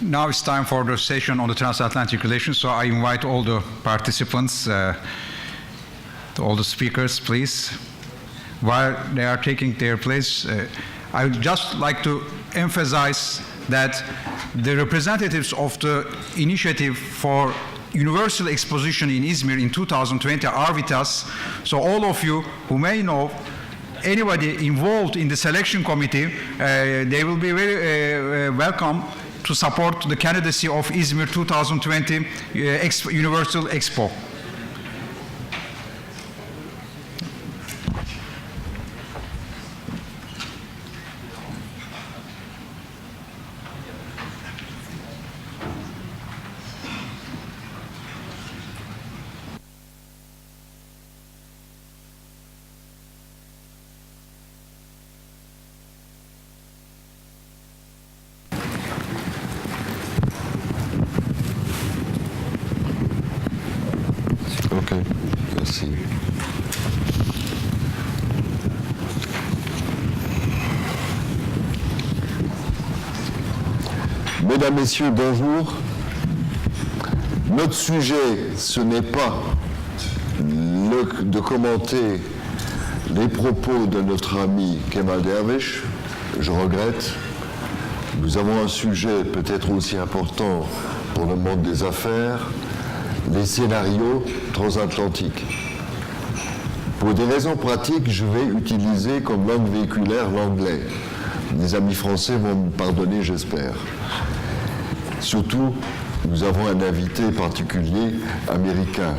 Now it's time for the session on the transatlantic relations, so I invite all the participants, all the speakers, please. While they are taking their place, I would just like to emphasize that the representatives of the initiative for Universal Exposition in Izmir in 2020 are with us. So all of you who may know anybody involved in the selection committee, they will be very welcome to support the candidacy of Izmir 2020 Universal Expo. Ok, merci. Mesdames, Messieurs, bonjour. Notre sujet, ce n'est pas de commenter les propos de notre ami Kemal Dervish. Je regrette. Nous avons un sujet peut-être aussi important pour le monde des affaires, les scénarios transatlantiques. Pour des raisons pratiques, je vais utiliser comme langue véhiculaire l'anglais. Les amis français vont me pardonner, j'espère. Surtout, nous avons un invité particulier américain.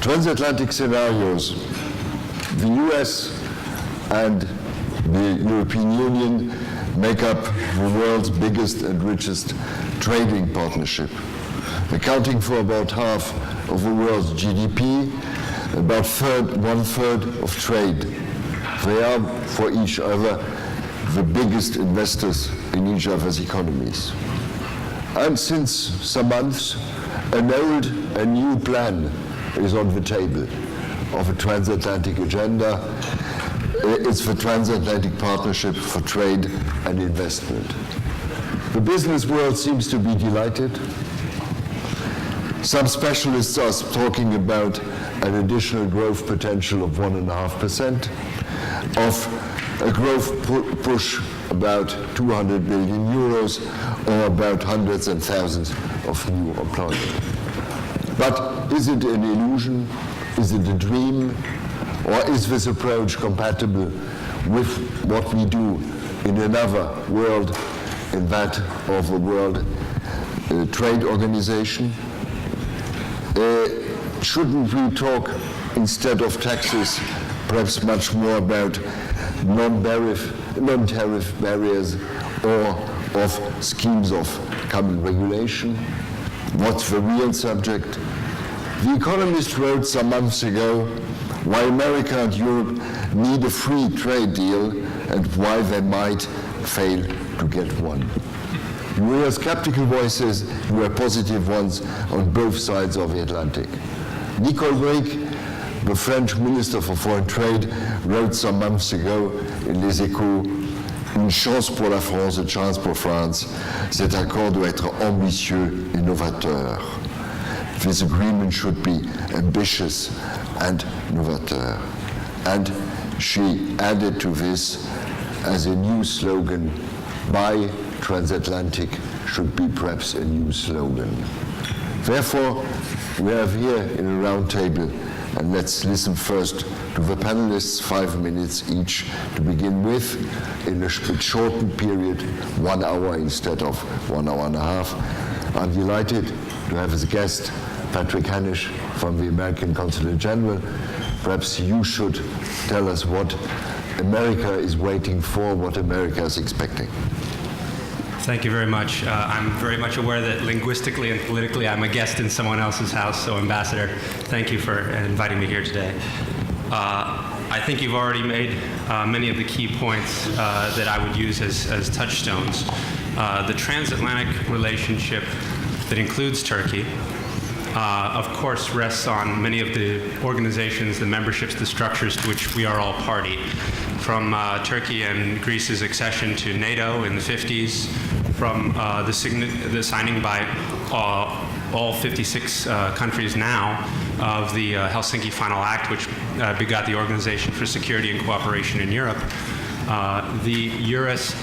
Transatlantic scenarios. The US and the European Union make up the world's biggest and richest trading partnership, accounting for about half of the world's GDP, about one-third of trade. They are, for each other, the biggest investors in each other's economies. And since some months, an old and new plan is on the table of a transatlantic agenda. It's the Transatlantic Partnership for Trade and Investment. The business world seems to be delighted. Some specialists are talking about an additional growth potential of 1.5%, of a growth push about 200 billion euros, or about hundreds and thousands of new employment. But is it an illusion? Is it a dream? Or is this approach compatible with what we do in another world, in that of the World Trade Organization? Shouldn't we talk, instead of taxes, perhaps much more about non-tariff barriers or of schemes of common regulation? What's the real subject? The Economist wrote some months ago why America and Europe need a free trade deal and why they might fail to get one. You hear skeptical voices, you hear positive ones on both sides of the Atlantic. Nicole Bricq, the French Minister for Foreign Trade, wrote some months ago in Les Échos, une chance pour la France, a chance pour France. Cet accord doit être ambitieux et novateur. This agreement should be ambitious and novateur. And she added to this as a new slogan, buy transatlantic should be perhaps a new slogan. Therefore, we have here in a round table, and let's listen first to the panelists, 5 minutes each to begin with, in a shortened period, 1 hour instead of 1 hour and a half. I'm delighted to have as a guest Patrick Hanisch from the American Consulate General. Perhaps you should tell us what America is waiting for, what America is expecting. Thank you very much. I'm very much aware that linguistically and politically I'm a guest in someone else's house, so Ambassador, thank you for inviting me here today. I think you've already made many of the key points that I would use as touchstones. The transatlantic relationship that includes Turkey, of course, rests on many of the organizations, the memberships, the structures to which we are all party. From Turkey and Greece's accession to NATO in the 50s, from the signing by all 56 countries now of the Helsinki Final Act, which begot the Organization for Security and Cooperation in Europe. The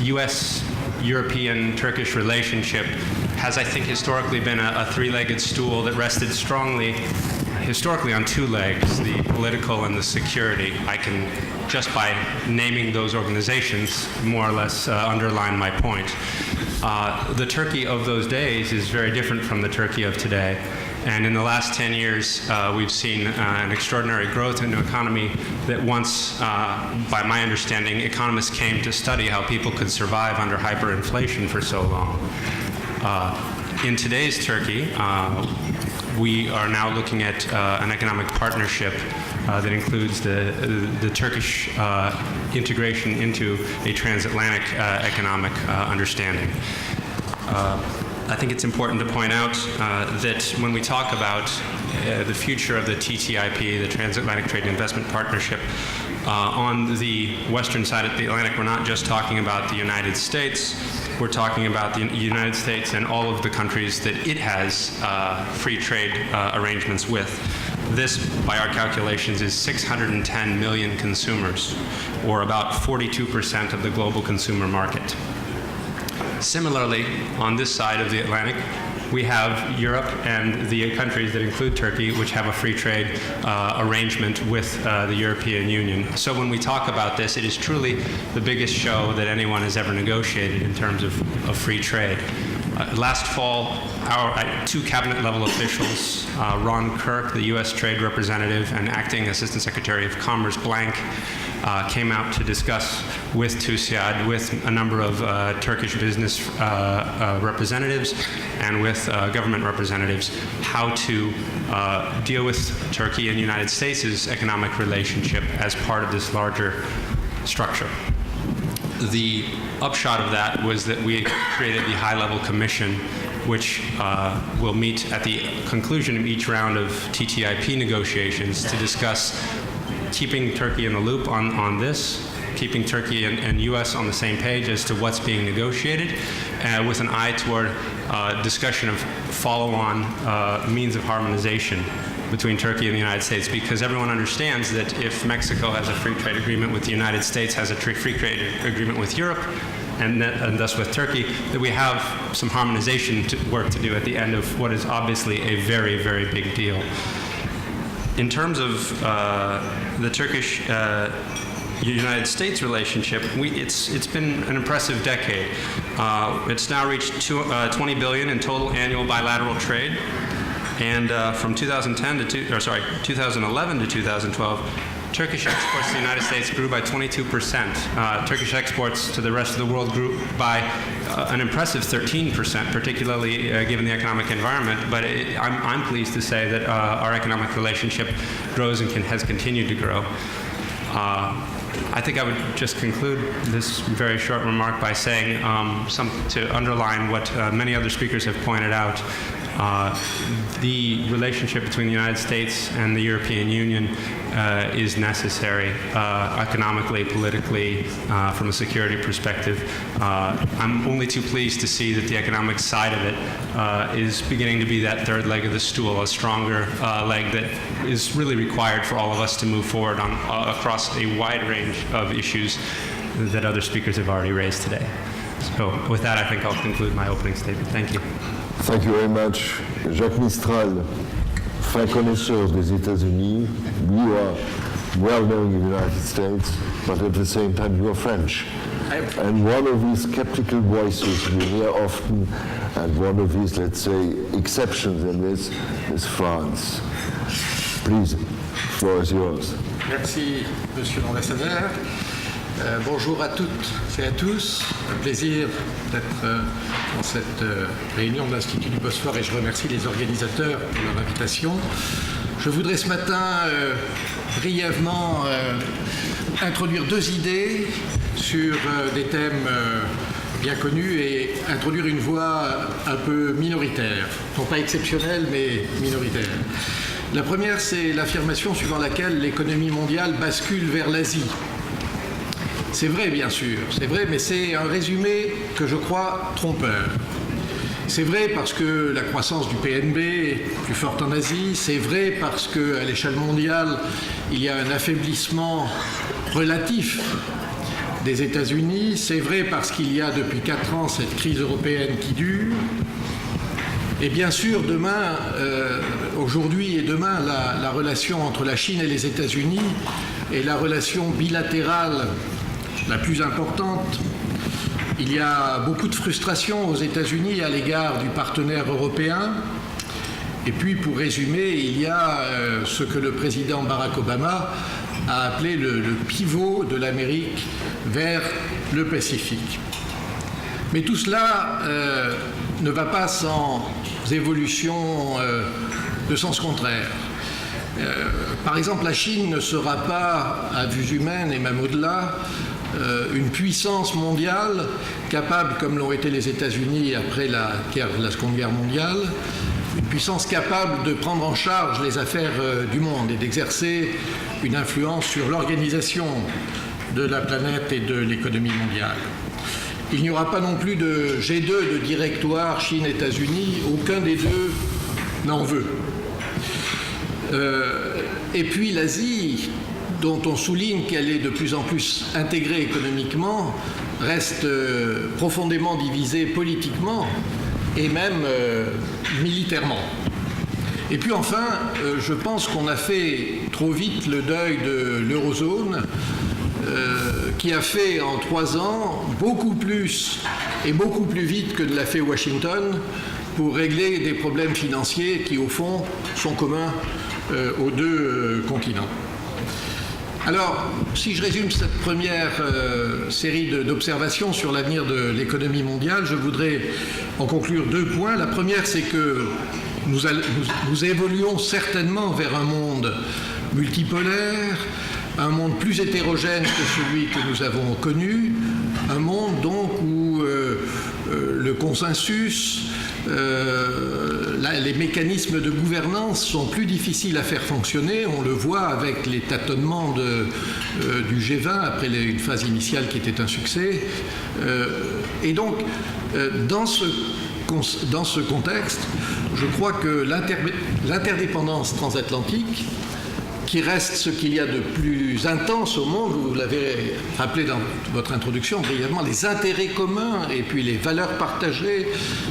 US-European-Turkish relationship has, I think, historically been a three-legged stool that rested strongly, historically, on two legs, the political and the security. I can, just by naming those organizations, more or less underline my point. The Turkey of those days is very different from the Turkey of today. And in the last 10 years, we've seen an extraordinary growth in the economy that once, by my understanding, economists came to study how people could survive under hyperinflation for so long. In today's Turkey, we are now looking at an economic partnership that includes the Turkish integration into a transatlantic economic understanding. I think it's important to point out that when we talk about the future of the TTIP, the Transatlantic Trade and Investment Partnership, on the western side of the Atlantic, we're not just talking about the United States, we're talking about the United States and all of the countries that it has free trade arrangements with. This, by our calculations, is 610 million consumers, or about 42% of the global consumer market. Similarly, on this side of the Atlantic, we have Europe and the countries that include Turkey, which have a free trade arrangement with the European Union. So when we talk about this, it is truly the biggest show that anyone has ever negotiated in terms of free trade. Last fall, our two cabinet-level officials, Ron Kirk, the U.S. Trade Representative, and Acting Assistant Secretary of Commerce Blank, came out to discuss with TÜSİAD, with a number of Turkish business representatives and with government representatives, how to deal with Turkey and the United States' economic relationship as part of this larger structure. The upshot of that was that we created the high-level commission, which will meet at the conclusion of each round of TTIP negotiations to discuss keeping Turkey in the loop on this, keeping Turkey and U.S. on the same page as to what's being negotiated, with an eye toward discussion of follow-on means of harmonization between Turkey and the United States, because everyone understands that if Mexico has a free trade agreement with the United States, has a free trade agreement with Europe, and thus with Turkey, that we have some harmonization work to do at the end of what is obviously a very, very big deal. In terms of the Turkish-United States relationship, it's been an impressive decade. It's now reached 20 billion in total annual bilateral trade. And from 2011 to 2012, Turkish exports to the United States grew by 22%. Turkish exports to the rest of the world grew by an impressive 13%, particularly given the economic environment. But I'm pleased to say that our economic relationship grows and has continued to grow. I think I would just conclude this very short remark by saying to underline what many other speakers have pointed out. The relationship between the United States and the European Union is necessary economically, politically, from a security perspective. I'm only too pleased to see that the economic side of it is beginning to be that third leg of the stool, a stronger leg that is really required for all of us to move forward across a wide range of issues that other speakers have already raised today. So with that, I think I'll conclude my opening statement. Thank you. Thank you very much. Jacques Mistral, fin connaisseur des États-Unis. You are well known in the United States, but at the same time you are French. And one of these skeptical voices we hear often, and one of these, let's say, exceptions in this, is France. Please, the floor is yours. Merci, Monsieur l'Ambassadeur. Bonjour à toutes et à tous. Un plaisir d'être dans cette réunion de l'Institut du Bosphore et je remercie les organisateurs pour leur invitation. Je voudrais ce matin brièvement introduire deux idées sur des thèmes bien connus et introduire une voix un peu minoritaire, non pas exceptionnelle mais minoritaire. La première, c'est l'affirmation suivant laquelle l'économie mondiale bascule vers l'Asie. C'est vrai, bien sûr, c'est vrai, mais c'est un résumé que je crois trompeur. C'est vrai parce que la croissance du PNB est plus forte en Asie, c'est vrai parce qu'à l'échelle mondiale, il y a un affaiblissement relatif des États-Unis, c'est vrai parce qu'il y a depuis 4 ans cette crise européenne qui dure, et bien sûr, demain, aujourd'hui et demain, la relation entre la Chine et les États-Unis est la relation bilatérale la plus importante. Il y a beaucoup de frustration aux États-Unis à l'égard du partenaire européen. Et puis, pour résumer, il y a ce que le président Barack Obama a appelé le pivot de l'Amérique vers le Pacifique. Mais tout cela ne va pas sans évolution de sens contraire. Par exemple, la Chine ne sera pas, à vue humaine et même au-delà, une puissance mondiale capable, comme l'ont été les États-Unis après la Seconde Guerre mondiale, une puissance capable de prendre en charge les affaires du monde et d'exercer une influence sur l'organisation de la planète et de l'économie mondiale. Il n'y aura pas non plus de G2 de directoire Chine-États-Unis, aucun des deux n'en veut. Et puis l'Asie, dont on souligne qu'elle est de plus en plus intégrée économiquement, reste profondément divisée politiquement et même militairement. Et puis enfin, je pense qu'on a fait trop vite le deuil de l'eurozone, qui a fait en 3 ans beaucoup plus et beaucoup plus vite que ne l'a fait Washington pour régler des problèmes financiers qui, au fond, sont communs aux deux continents. Alors, si je résume cette première série d'observations sur l'avenir de l'économie mondiale, je voudrais en conclure 2 points. La première, c'est que nous évoluons certainement vers un monde multipolaire, un monde plus hétérogène que celui que nous avons connu, un monde donc où le consensus, les mécanismes de gouvernance sont plus difficiles à faire fonctionner. On le voit avec les tâtonnements du G20 après une phase initiale qui était un succès. Et donc, dans ce contexte, je crois que l'interdépendance transatlantique, qui reste ce qu'il y a de plus intense au monde, vous l'avez rappelé dans votre introduction brièvement, les intérêts communs et puis les valeurs partagées,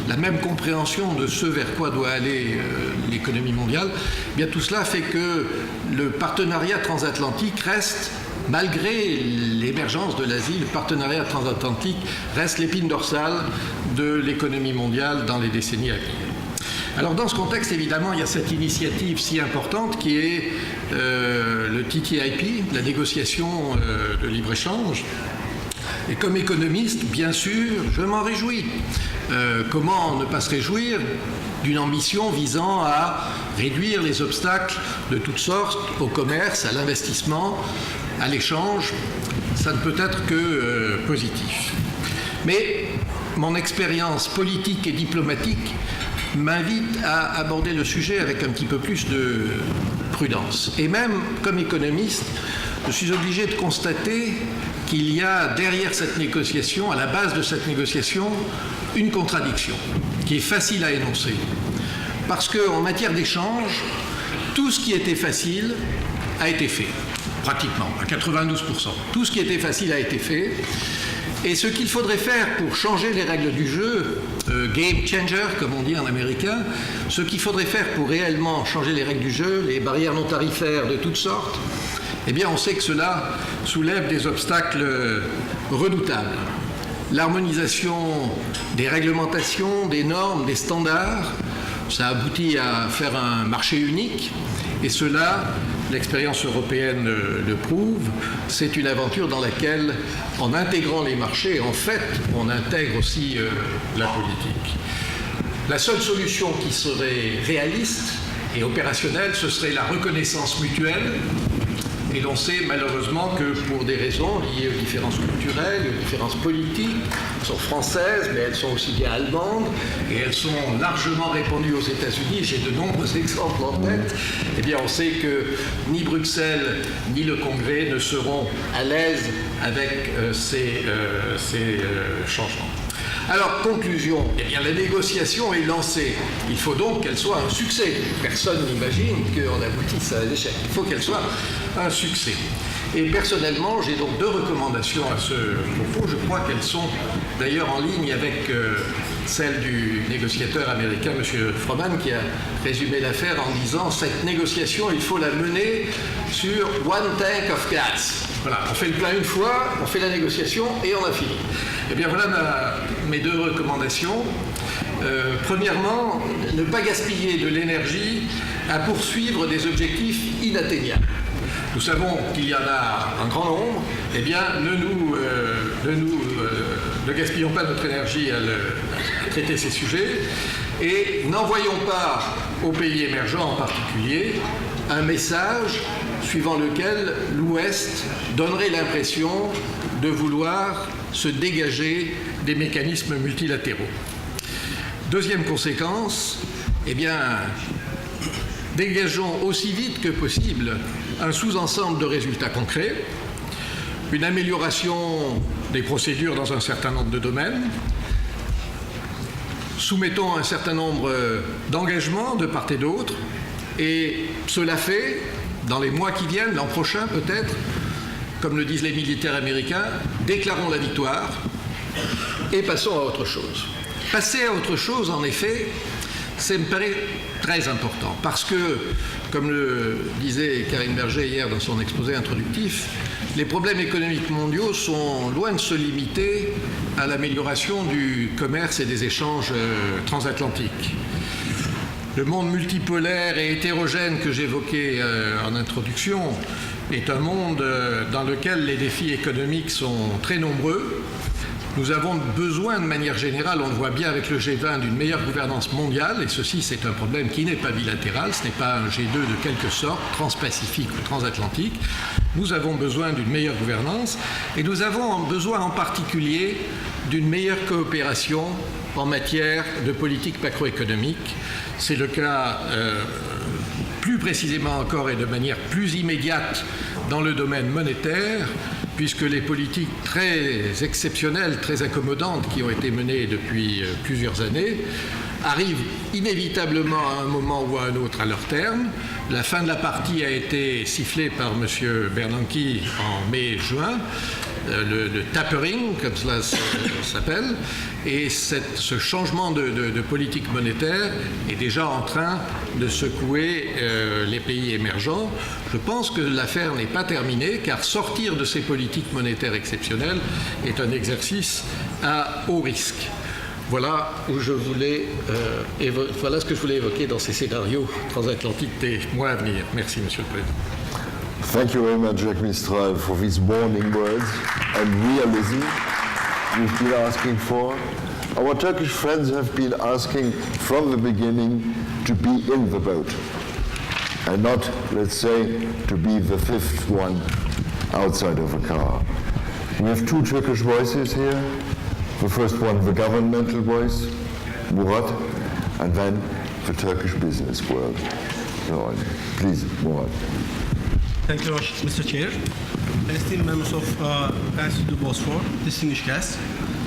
la même compréhension de ce vers quoi doit aller l'économie mondiale, eh bien tout cela fait que le partenariat transatlantique reste, malgré l'émergence de l'Asie, le partenariat transatlantique reste l'épine dorsale de l'économie mondiale dans les décennies à venir. Alors dans ce contexte, évidemment, il y a cette initiative si importante qui est le TTIP, la négociation de libre-échange. Et comme économiste, bien sûr, je m'en réjouis. Comment ne pas se réjouir d'une ambition visant à réduire les obstacles de toutes sortes au commerce, à l'investissement, à l'échange? Ça ne peut être que positif. Mais mon expérience politique et diplomatique m'invite à aborder le sujet avec un petit peu plus de prudence. Et même comme économiste, je suis obligé de constater qu'il y a derrière cette négociation, à la base de cette négociation, une contradiction qui est facile à énoncer. Parce qu'en matière d'échange, tout ce qui était facile a été fait, pratiquement, à 92%. Tout ce qui était facile a été fait. Et ce qu'il faudrait faire pour changer les règles du jeu, game changer comme on dit en américain, ce qu'il faudrait faire pour réellement changer les règles du jeu, les barrières non tarifaires de toutes sortes, eh bien on sait que cela soulève des obstacles redoutables. L'harmonisation des réglementations, des normes, des standards, ça aboutit à faire un marché unique, et cela, l'expérience européenne le prouve, c'est une aventure dans laquelle, en intégrant les marchés, en fait, on intègre aussi la politique. La seule solution qui serait réaliste et opérationnelle, ce serait la reconnaissance mutuelle Et l'on sait malheureusement que pour des raisons liées aux différences culturelles, aux différences politiques, elles sont françaises, mais elles sont aussi bien allemandes, et elles sont largement répandues aux États-Unis. J'ai de nombreux exemples en tête. Eh bien, on sait que ni Bruxelles ni le Congrès ne seront à l'aise avec ces changements. Alors, conclusion, eh bien, la négociation est lancée. Il faut donc qu'elle soit un succès. Personne n'imagine qu'on aboutisse à un échec. Il faut qu'elle soit un succès. Et personnellement, j'ai donc deux recommandations à ce propos. Je crois qu'elles sont d'ailleurs en ligne avec celle du négociateur américain, M. Froman, qui a résumé l'affaire en disant « Cette négociation, il faut la mener sur one tank of gas ». Voilà, on fait le plein une fois, on fait la négociation et on a fini. Eh bien voilà mes deux recommandations. Premièrement, ne pas gaspiller de l'énergie à poursuivre des objectifs inatteignables. Nous savons qu'il y en a un grand nombre. Eh bien, ne gaspillons pas notre énergie à traiter ces sujets et n'envoyons pas aux pays émergents en particulier un message suivant lequel l'Ouest donnerait l'impression de vouloir se dégager des mécanismes multilatéraux. Deuxième conséquence, eh bien, dégageons aussi vite que possible un sous-ensemble de résultats concrets, une amélioration des procédures dans un certain nombre de domaines, soumettons un certain nombre d'engagements de part et d'autre, et cela fait, dans les mois qui viennent, l'an prochain peut-être, comme le disent les militaires américains, déclarons la victoire et passons à autre chose. Passer à autre chose, en effet, ça me paraît très important, parce que, comme le disait Karine Berger hier dans son exposé introductif, les problèmes économiques mondiaux sont loin de se limiter à l'amélioration du commerce et des échanges transatlantiques. Le monde multipolaire et hétérogène que j'évoquais en introduction est un monde dans lequel les défis économiques sont très nombreux. Nous avons besoin, de manière générale, on le voit bien avec le G20, d'une meilleure gouvernance mondiale, et ceci, c'est un problème qui n'est pas bilatéral, ce n'est pas un G2 de quelque sorte, transpacifique ou transatlantique. Nous avons besoin d'une meilleure gouvernance, et nous avons besoin en particulier d'une meilleure coopération en matière de politique macroéconomique. C'est le cas plus précisément encore et de manière plus immédiate dans le domaine monétaire, puisque les politiques très exceptionnelles, très accommodantes qui ont été menées depuis plusieurs années arrivent inévitablement à un moment ou à un autre à leur terme. La fin de la partie a été sifflée par M. Bernanke en mai-juin, le tapering, comme cela s'appelle, et ce changement de politique monétaire est déjà en train de secouer les pays émergents. Je pense que l'affaire n'est pas terminée, car sortir de ces politiques monétaires exceptionnelles est un exercice à haut risque. Voilà voilà ce que je voulais évoquer dans ces scénarios transatlantiques des mois à venir. Merci, Monsieur le Président. Thank you very much, Jacques Mistral, for these warning words and realism we've been asking for. Our Turkish friends have been asking from the beginning to be in the boat and not, let's say, to be the fifth one outside of a car. We have two Turkish voices here. The first one, the governmental voice, Murat, and then the Turkish business world. So, please, Murat. Thank you very much, Mr. Chair. Esteemed members of Institut Bosphore, distinguished guests.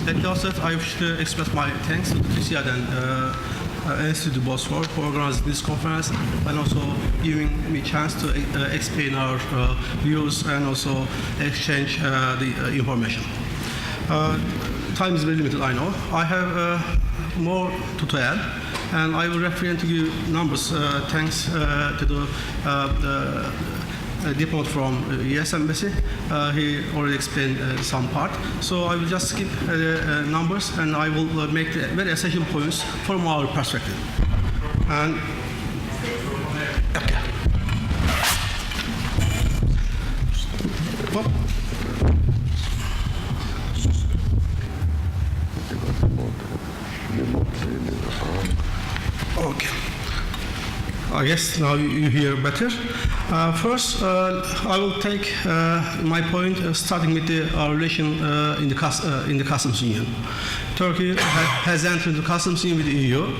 At the outset, I wish to express my thanks to the TCID and Institut Bosphore for organizing this conference and also giving me a chance to explain our views and also exchange the information. Time is very limited, I know. I have more to add, and I will refer to you numbers thanks to the diplomat from U.S. Embassy. He already explained some part. So I will just skip numbers, and I will make the very essential points from our perspective. And okay. I guess now you hear better. First, I will take my point starting with our relation in the customs union. Turkey has entered the customs union with the EU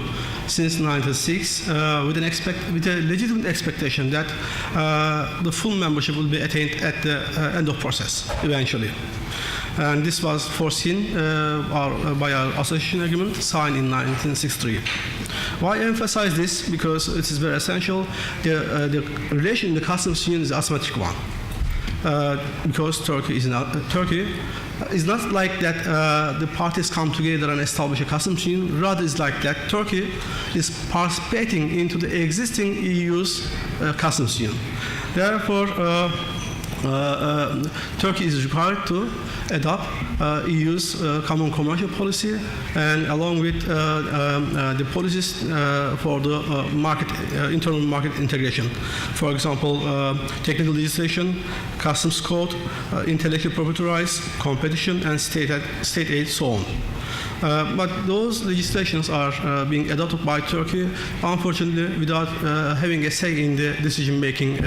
since 1996 with a legitimate expectation that the full membership will be attained at the end of process eventually. And this was foreseen by our association agreement signed in 1963. Why emphasize this? Because it is very essential. The relation in the customs union is an asymmetric one. Because Turkey is not like that the parties come together and establish a customs union. Rather, it's like that Turkey is participating into the existing EU's customs union. Therefore, Turkey is required to adopt EU's common commercial policy, and along with the policies for the internal market integration. For example, technical legislation, customs code, intellectual property rights, competition, and state aid, so on. But those legislations are being adopted by Turkey, unfortunately, without having a say in the decision-making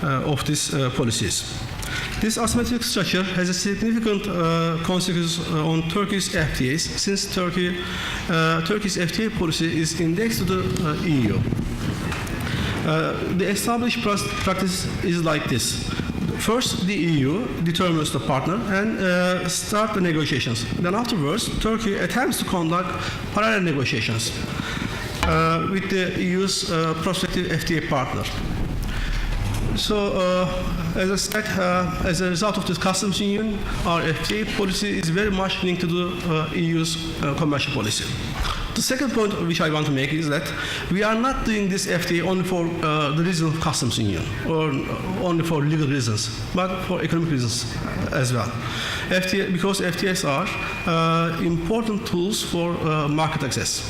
of these policies. This asymmetric structure has a significant consequence on Turkey's FTAs, since Turkey's FTA policy is indexed to the EU. The established practice is like this. First, the EU determines the partner and start the negotiations. Then afterwards, Turkey attempts to conduct parallel negotiations with the EU's prospective FTA partner. So, as I said, as a result of this customs union, our FTA policy is very much linked to the EU's commercial policy. The second point which I want to make is that we are not doing this FTA only for the reason of customs union or only for legal reasons, but for economic reasons as well. Because FTAs are important tools for market access.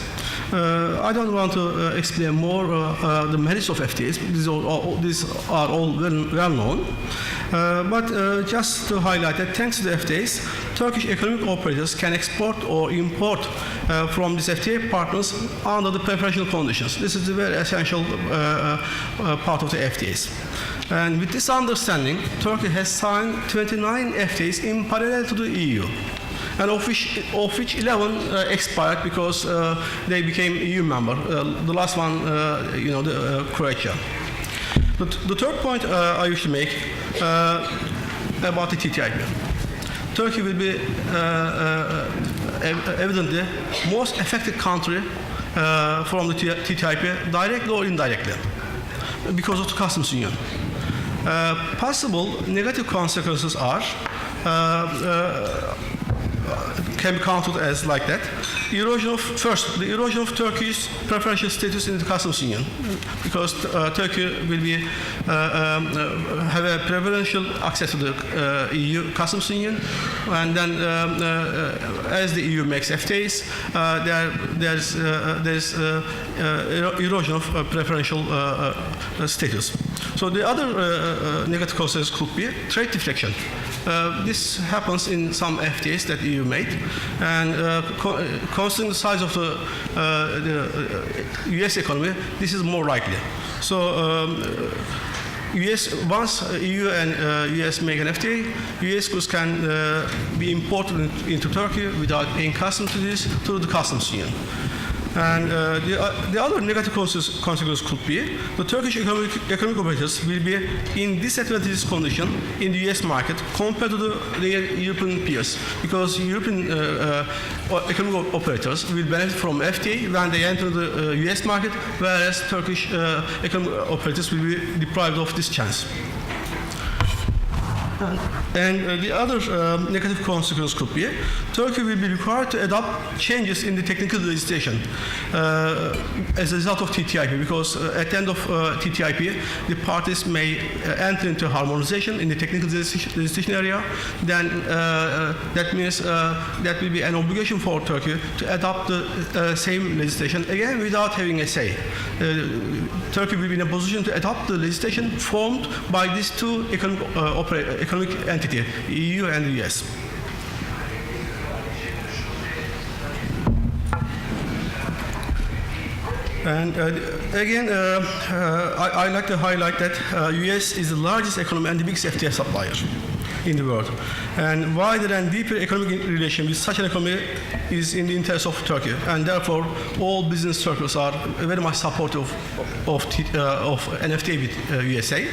I don't want to explain more the merits of FTAs. These are all well known. But just to highlight that thanks to the FTAs, Turkish economic operators can export or import from these FTA partners under the preferential conditions. This is a very essential part of the FTAs. And with this understanding, Turkey has signed 29 FTAs in parallel to the EU. And of which 11 expired because they became EU member. The last one, Croatia. The third point I wish to make about the TTIP. Turkey will be evidently most affected country from the TTIP, directly or indirectly, because of the customs union. Possible negative consequences are can be counted as like that. The erosion of Turkey's preferential status in the customs union, because Turkey will have a preferential access to the EU customs union, and then as the EU makes FTAs, there's erosion of preferential status. So the other negative consequences could be trade deflection. This happens in some FTAs that EU made, and considering the size of the US economy, this is more likely. So once EU and US make an FTA, US goods can be imported into Turkey without paying customs to the customs union. And the other negative consequences could be the Turkish economic operators will be in disadvantageous condition in the US market compared to their European peers, because European economic operators will benefit from FTA when they enter the US market, whereas Turkish economic operators will be deprived of this chance. And the other negative consequence could be Turkey will be required to adopt changes in the technical legislation as a result of TTIP, because at the end of TTIP, the parties may enter into harmonization in the technical legislation area. Then that means that will be an obligation for Turkey to adopt the same legislation, again without having a say. Turkey will be in a position to adopt the legislation formed by these two economic entity, EU and the US. And again, I like to highlight that US is the largest economy and the biggest FTA supplier in the world. And wider and deeper economic relation with such an economy is in the interest of Turkey. And therefore, all business circles are very much supportive of an FTA with USA.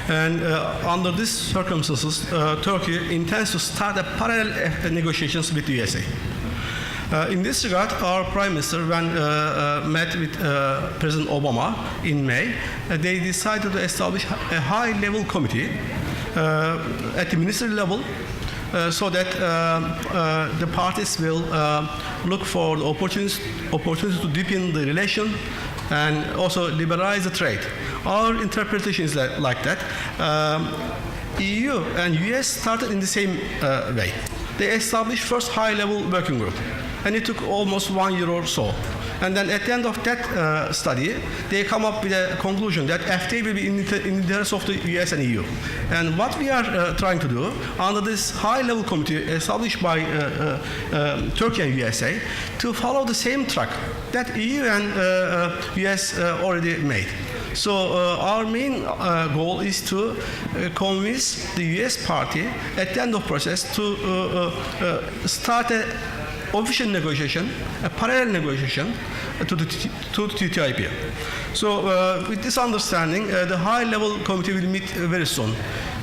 And under these circumstances, Turkey intends to start a parallel negotiations with the USA. In this regard, our Prime Minister, when met with President Obama in May, they decided to establish a high-level committee at the ministry level so that the parties will look for the opportunities to deepen the relation and also liberalize the trade. Our interpretation is like that. EU and US started in the same way. They established first high-level working group, and it took almost 1 year or so. And then at the end of that study, they come up with a conclusion that FTA will be in the interest of the US and EU. And what we are trying to do under this high-level committee established by Turkey and USA to follow the same track that EU and US already made. So our main goal is to convince the US party at the end of process to start a official negotiation, a parallel negotiation to the TTIP. So with this understanding, the high-level committee will meet very soon.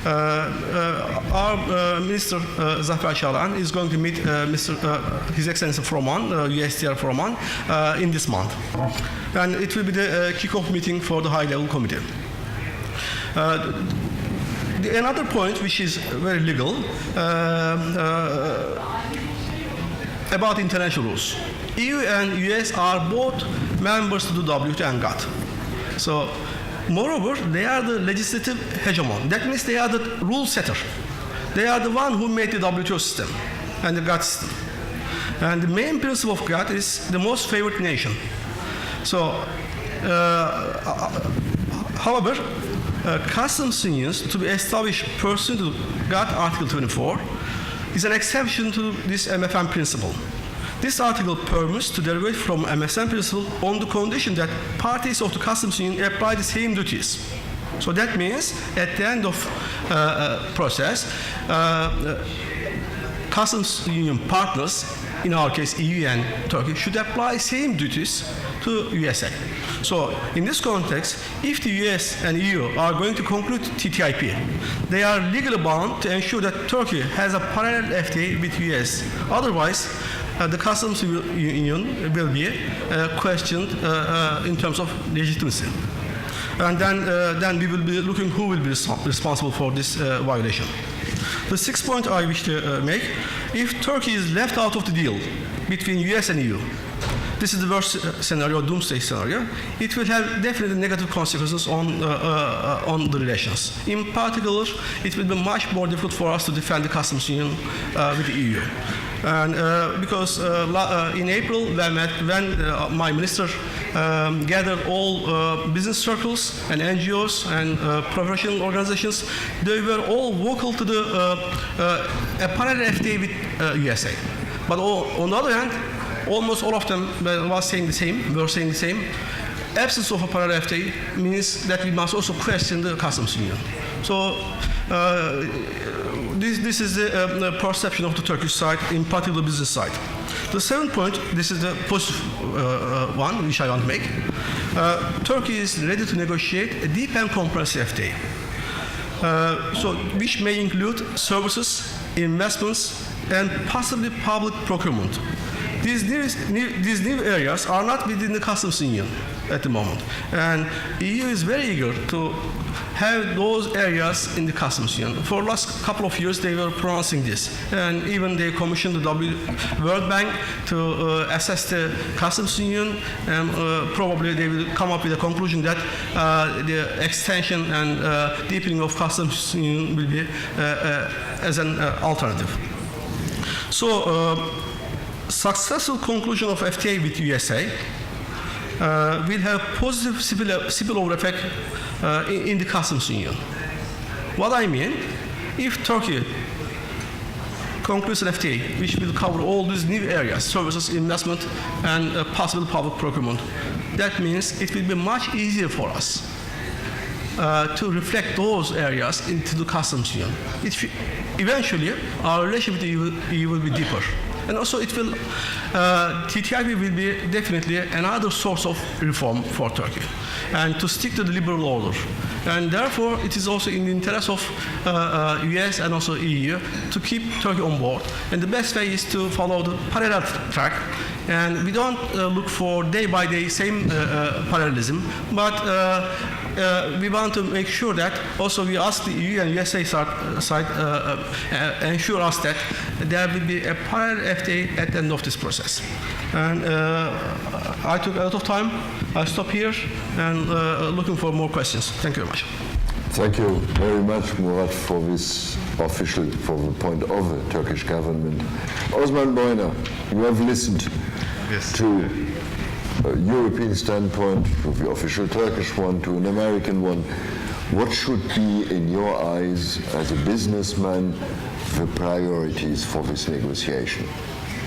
Our Minister Zafer Çağlayan is going to meet His Excellency Froman, USTR Froman, in this month. And it will be the kick-off meeting for the high-level committee. Another point which is very legal, about international rules. EU and US are both members of the WTO and GATT. So, moreover, they are the legislative hegemon. That means they are the rule setter. They are the one who made the WTO system and the GATT system. And the main principle of GATT is the most favored nation. So, however, customs unions to be established pursuant to GATT Article 24 is an exception to this MFN principle. This article permits to derivate from MFN principle on the condition that parties of the customs union apply the same duties. So that means at the end of process, customs union partners, in our case EU and Turkey, should apply same duties to USA. So in this context, if the US and EU are going to conclude TTIP, they are legally bound to ensure that Turkey has a parallel FTA with US. Otherwise, the customs union will be questioned in terms of legitimacy. And then we will be looking who will be responsible for this violation. The sixth point I wish to make, if Turkey is left out of the deal between US and EU, this is the worst scenario, doomsday scenario, it will have definitely negative consequences on the relations. In particular, it will be much more difficult for us to defend the customs union with the EU. And because in April, when my minister gathered all business circles and NGOs and professional organizations, they were all vocal to a parallel FTA with USA. But on the other hand, almost all of them were saying the same. Absence of a parallel FTA means that we must also question the customs union. So this is the perception of the Turkish side, in particular business side. The seventh point, this is the positive one which I want to make. Turkey is ready to negotiate a deep and comprehensive FTA, which may include services, investments, and possibly public procurement. These new areas are not within the customs union at the moment, and EU is very eager to have those areas in the customs union. For the last couple of years, they were pronouncing this, and even they commissioned the World Bank to assess the customs union, and probably they will come up with a conclusion that the extension and deepening of customs union will be as an alternative. So, successful conclusion of FTA with USA will have positive spillover effect in the customs union. What I mean, if Turkey concludes an FTA, which will cover all these new areas, services, investment, and possible public procurement. That means it will be much easier for us to reflect those areas into the customs union. Eventually, our relationship with the EU will be deeper. And also it will, TTIP will be definitely another source of reform for Turkey, and to stick to the liberal order. And therefore, it is also in the interest of US and also EU to keep Turkey on board. And the best way is to follow the parallel track. And we don't look for day-by-day same parallelism, but we want to make sure that also we ask the EU and USA side ensure us that there will be a parallel FTA at the end of this process. And I took a lot of time. I stop here and looking for more questions. Thank you very much. Thank you very much, Murat, for this official, from the point of the Turkish government. Osman Boyner, you have listened to a European standpoint, to the official Turkish one, to an American one. What should be, in your eyes, as a businessman, the priorities for this negotiation?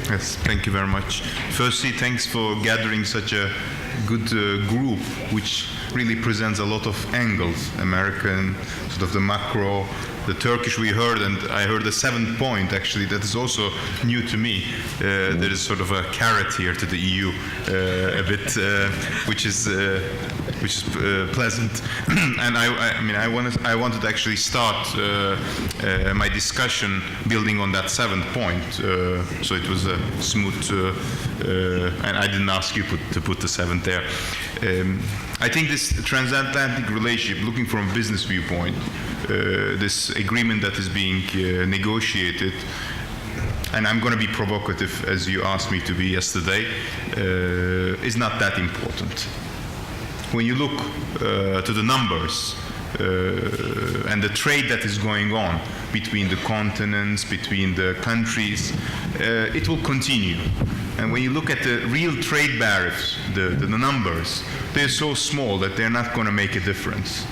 Yes, thank you very much. Firstly, thanks for gathering such a good group, which really presents a lot of angles, American, sort of the macro, the Turkish we heard, and I heard the 7th point, actually, that is also new to me. There is sort of a carrot here to the EU, a bit, which is pleasant. And I wanted to actually start my discussion building on that 7th point, so it was a smooth, and I didn't ask you to put the 7th there. I think this transatlantic relationship, looking from a business viewpoint, this agreement that is being negotiated, and I'm going to be provocative as you asked me to be yesterday, is not that important. When you look to the numbers and the trade that is going on between the continents, between the countries, it will continue. And when you look at the real trade barriers, the numbers, they're so small that they're not going to make a difference.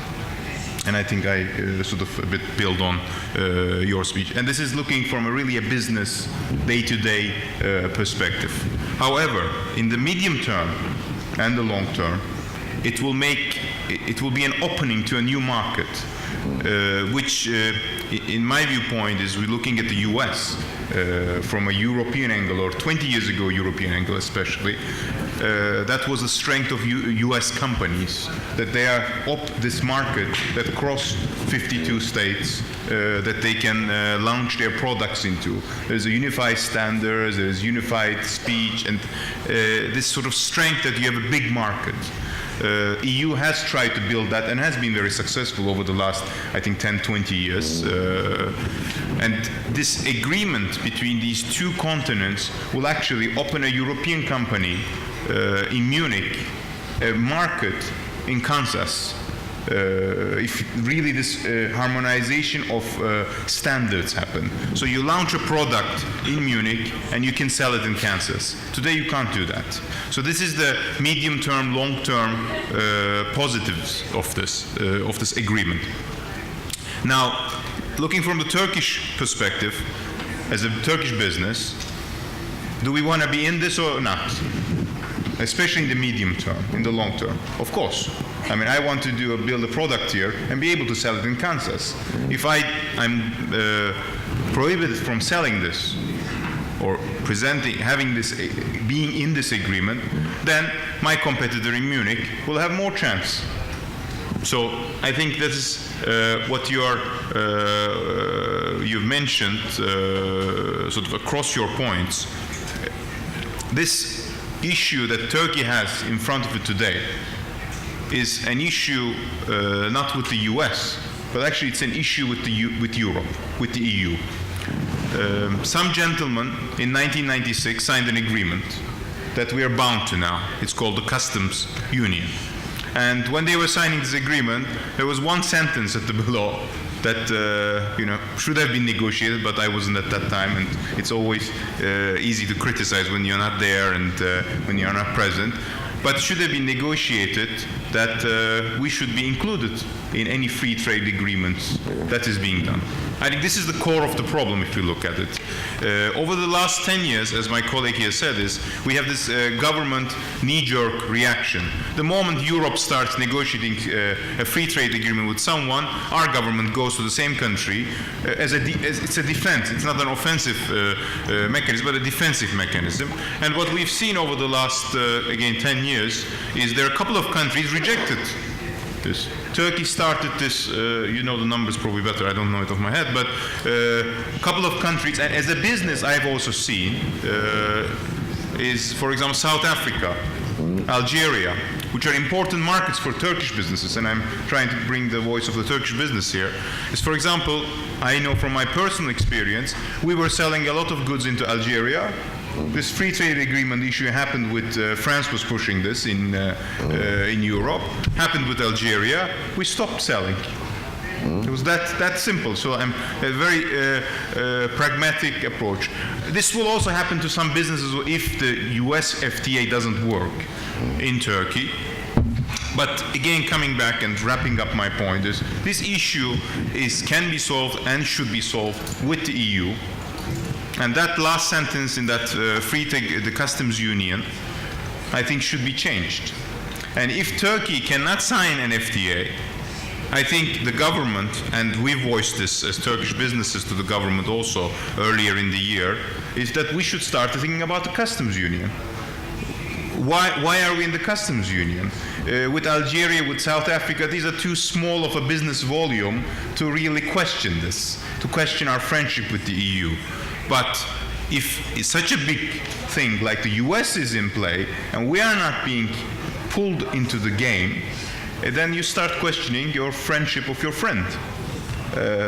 And I think I sort of a bit build on your speech. And this is looking from a business, day-to-day perspective. However, in the medium term and the long term, it will be an opening to a new market, which, in my viewpoint, is we're looking at the US from a European angle, or 20 years ago European angle especially. That was the strength of US companies, that they are up this market that cross 52 states, that they can launch their products into. There's a unified standards, there's unified speech, and this sort of strength that you have a big market. EU has tried to build that and has been very successful over the last, I think, 10, 20 years. And this agreement between these two continents will actually open a European company in Munich, a market in Kansas. If really this harmonization of standards happen. So you launch a product in Munich and you can sell it in Kansas. Today you can't do that. So this is the medium-term, long-term positives of this agreement. Now, looking from the Turkish perspective, as a Turkish business, do we want to be in this or not? Especially in the medium term, in the long term, of course. I mean, I want to build a product here and be able to sell it in Kansas. If I'm prohibited from selling this or having this, being in this agreement, then my competitor in Munich will have more chance. So I think this is what you've mentioned, sort of across your points. This issue that Turkey has in front of it today is an issue not with the US, but actually it's an issue with Europe, with the EU. Some gentlemen in 1996 signed an agreement that we are bound to now. It's called the Customs Union. And when they were signing this agreement, there was one sentence at the below that should have been negotiated, but I wasn't at that time, and it's always easy to criticize when you're not there and when you're not present. But it should have been negotiated that we should be included in any free trade agreements that is being done. I think this is the core of the problem if you look at it. Over the last 10 years, as my colleague here said, we have this government knee-jerk reaction. The moment Europe starts negotiating a free trade agreement with someone, our government goes to the same country as it's a defense. It's not an offensive mechanism, but a defensive mechanism. And what we've seen over the last, again, 10 years is there are a couple of countries rejected this. Turkey started this, you know the numbers probably better, I don't know it off my head, but a couple of countries, and as a business I've also seen, is, for example, South Africa, Algeria, which are important markets for Turkish businesses, and I'm trying to bring the voice of the Turkish business here, is, for example, I know from my personal experience, we were selling a lot of goods into Algeria. This free trade agreement issue happened with, France was pushing this in Europe, happened with Algeria, we stopped selling. It was that simple, so I'm a very pragmatic approach. This will also happen to some businesses if the US FTA doesn't work in Turkey. But again, coming back and wrapping up my point is, this issue can be solved and should be solved with the EU. And that last sentence in that the customs union, I think should be changed. And if Turkey cannot sign an FTA, I think the government, and we voiced this as Turkish businesses to the government also earlier in the year, is that we should start thinking about the customs union. Why are we in the customs union? With Algeria, with South Africa, these are too small of a business volume to really question this, to question our friendship with the EU. But if it's such a big thing like the US is in play and we are not being pulled into the game, then you start questioning your friendship of your friend.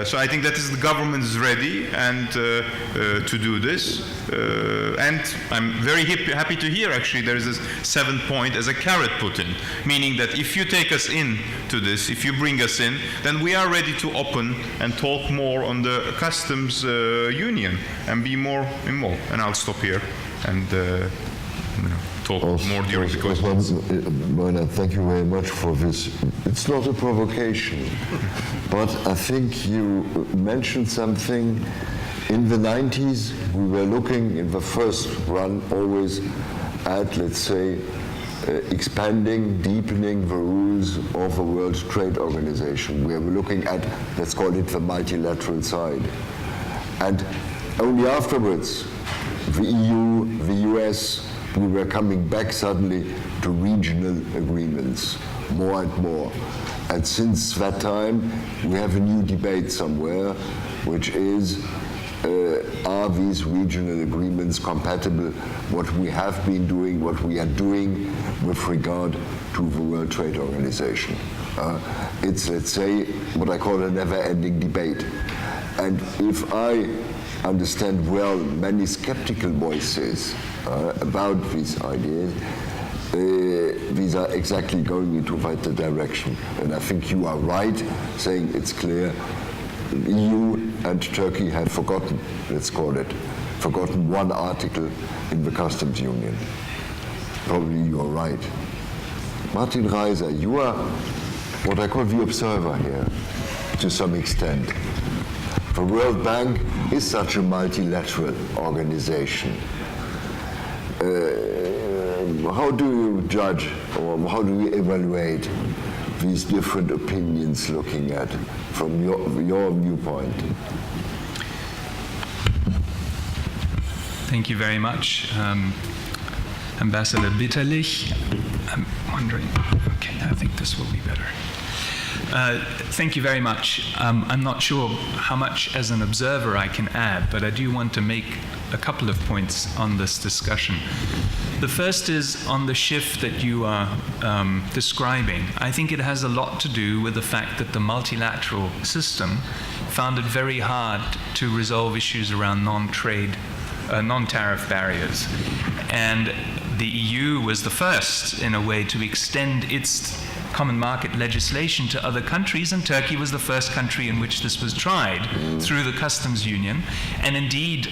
So I think that is the government is ready and to do this. And I'm very happy to hear actually there is a 7th point as a carrot put in, meaning that if you take us in to this, if you bring us in, then we are ready to open and talk more on the customs union and be more involved. And I'll stop here and talk more during the questions. Bernard, thank you very much for this. It's not a provocation, but I think you mentioned something. In the 90s, we were looking in the first run always at, let's say, expanding, deepening the rules of the World Trade Organization. We were looking at, let's call it the multilateral side. And only afterwards, the EU, the US, we were coming back suddenly to regional agreements, more and more. And since that time, we have a new debate somewhere, which is, are these regional agreements compatible, what we have been doing, what we are doing with regard to the World Trade Organization. It's, let's say, what I call a never-ending debate. And if I understand well many skeptical voices about these ideas, these are exactly going into that direction. And I think you are right saying it's clear the EU and Turkey have forgotten, let's call it, forgotten one article in the customs union. Probably you are right. Martin Reiser, you are what I call the observer here, to some extent. The World Bank is such a multilateral organization. How do you judge, or how do you evaluate these different opinions looking at from your viewpoint? Thank you very much. Ambassador Bitterlich, I'm wondering, okay, I think this will be better. Thank you very much. I'm not sure how much as an observer I can add, but I do want to make a couple of points on this discussion. The first is on the shift that you are describing. I think it has a lot to do with the fact that the multilateral system found it very hard to resolve issues around non-tariff barriers. And the EU was the first, in a way, to extend its common market legislation to other countries, and Turkey was the first country in which this was tried through the customs union. And indeed,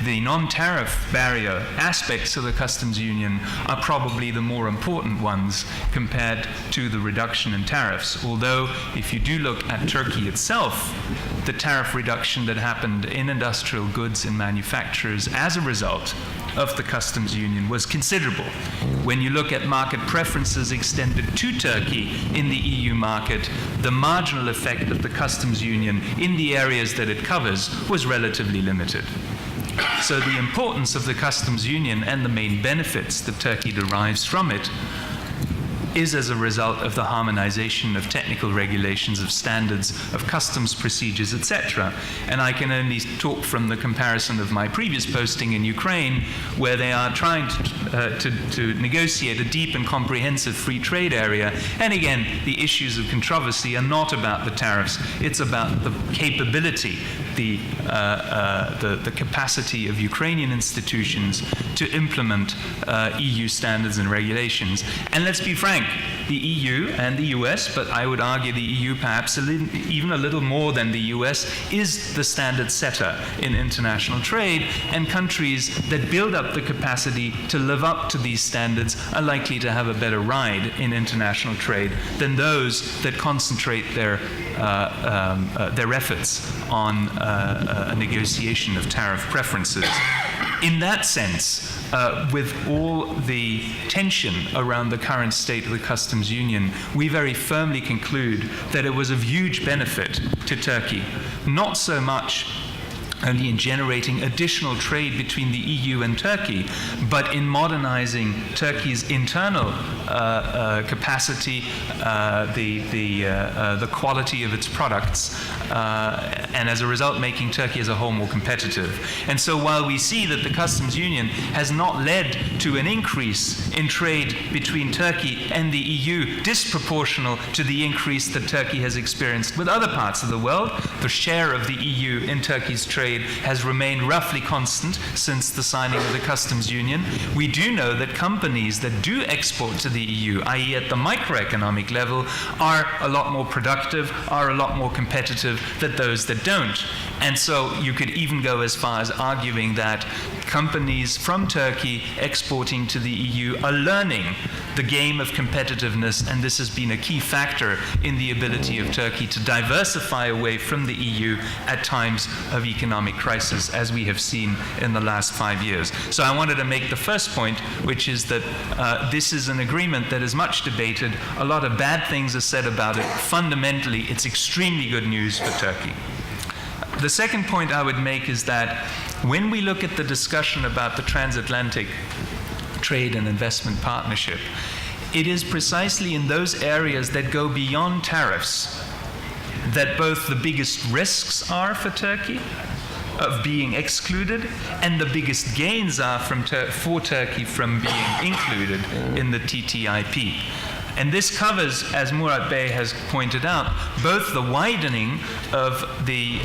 the non-tariff barrier aspects of the customs union are probably the more important ones compared to the reduction in tariffs. Although, if you do look at Turkey itself, the tariff reduction that happened in industrial goods and manufacturers as a result of the customs union was considerable. When you look at market preferences extended to Turkey in the EU market, the marginal effect of the customs union in the areas that it covers was relatively limited. So the importance of the customs union and the main benefits that Turkey derives from it is as a result of the harmonization of technical regulations, of standards, of customs procedures, etc. And I can only talk from the comparison of my previous posting in Ukraine, where they are trying to negotiate a deep and comprehensive free trade area. And again, the issues of controversy are not about the tariffs, it's about the capability, the capacity of Ukrainian institutions to implement EU standards and regulations. And let's be frank, the EU and the US, but I would argue the EU perhaps even a little more than the US, is the standard setter in international trade, and countries that build up the capacity to live up to these standards are likely to have a better ride in international trade than those that concentrate their efforts on a negotiation of tariff preferences. In that sense, with all the tension around the current state of the customs union, we very firmly conclude that it was of huge benefit to Turkey, not so much only in generating additional trade between the EU and Turkey, but in modernizing Turkey's internal capacity, the quality of its products, and as a result making Turkey as a whole more competitive. And so while we see that the customs union has not led to an increase in trade between Turkey and the EU disproportional to the increase that Turkey has experienced with other parts of the world, the share of the EU in Turkey's trade has remained roughly constant since the signing of the customs union. We do know that companies that do export to the EU, i.e. at the microeconomic level, are a lot more productive, are a lot more competitive than those that don't. And so you could even go as far as arguing that companies from Turkey exporting to the EU are learning the game of competitiveness, and this has been a key factor in the ability of Turkey to diversify away from the EU at times of economic crisis, as we have seen in the last 5 years. So I wanted to make the first point, which is that this is an agreement that is much debated. A lot of bad things are said about it. Fundamentally, it's extremely good news for Turkey. The second point I would make is that when we look at the discussion about the transatlantic trade and investment partnership, it is precisely in those areas that go beyond tariffs that both the biggest risks are for Turkey of being excluded and the biggest gains are for Turkey from being included in the TTIP. And this covers, as Murat Bey has pointed out, both the widening of the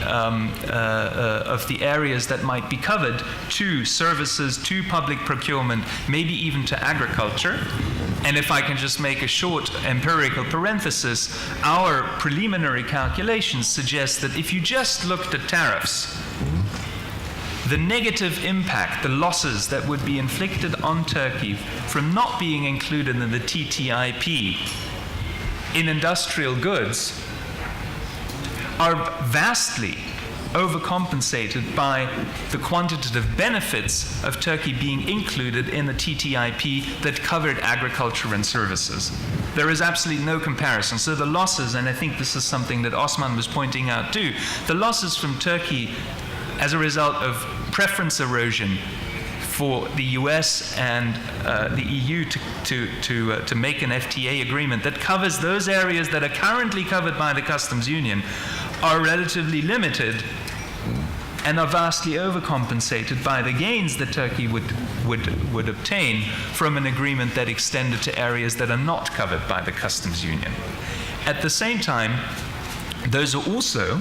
areas that might be covered to services, to public procurement, maybe even to agriculture. And if I can just make a short empirical parenthesis, our preliminary calculations suggest that if you just looked at tariffs, the negative impact, the losses that would be inflicted on Turkey from not being included in the TTIP in industrial goods are vastly overcompensated by the quantitative benefits of Turkey being included in the TTIP that covered agriculture and services. There is absolutely no comparison. So the losses, and I think this is something that Osman was pointing out too, the losses from Turkey as a result of preference erosion for the US and the EU to make an FTA agreement that covers those areas that are currently covered by the customs union are relatively limited and are vastly overcompensated by the gains that Turkey would obtain from an agreement that extended to areas that are not covered by the customs union. At the same time, those are also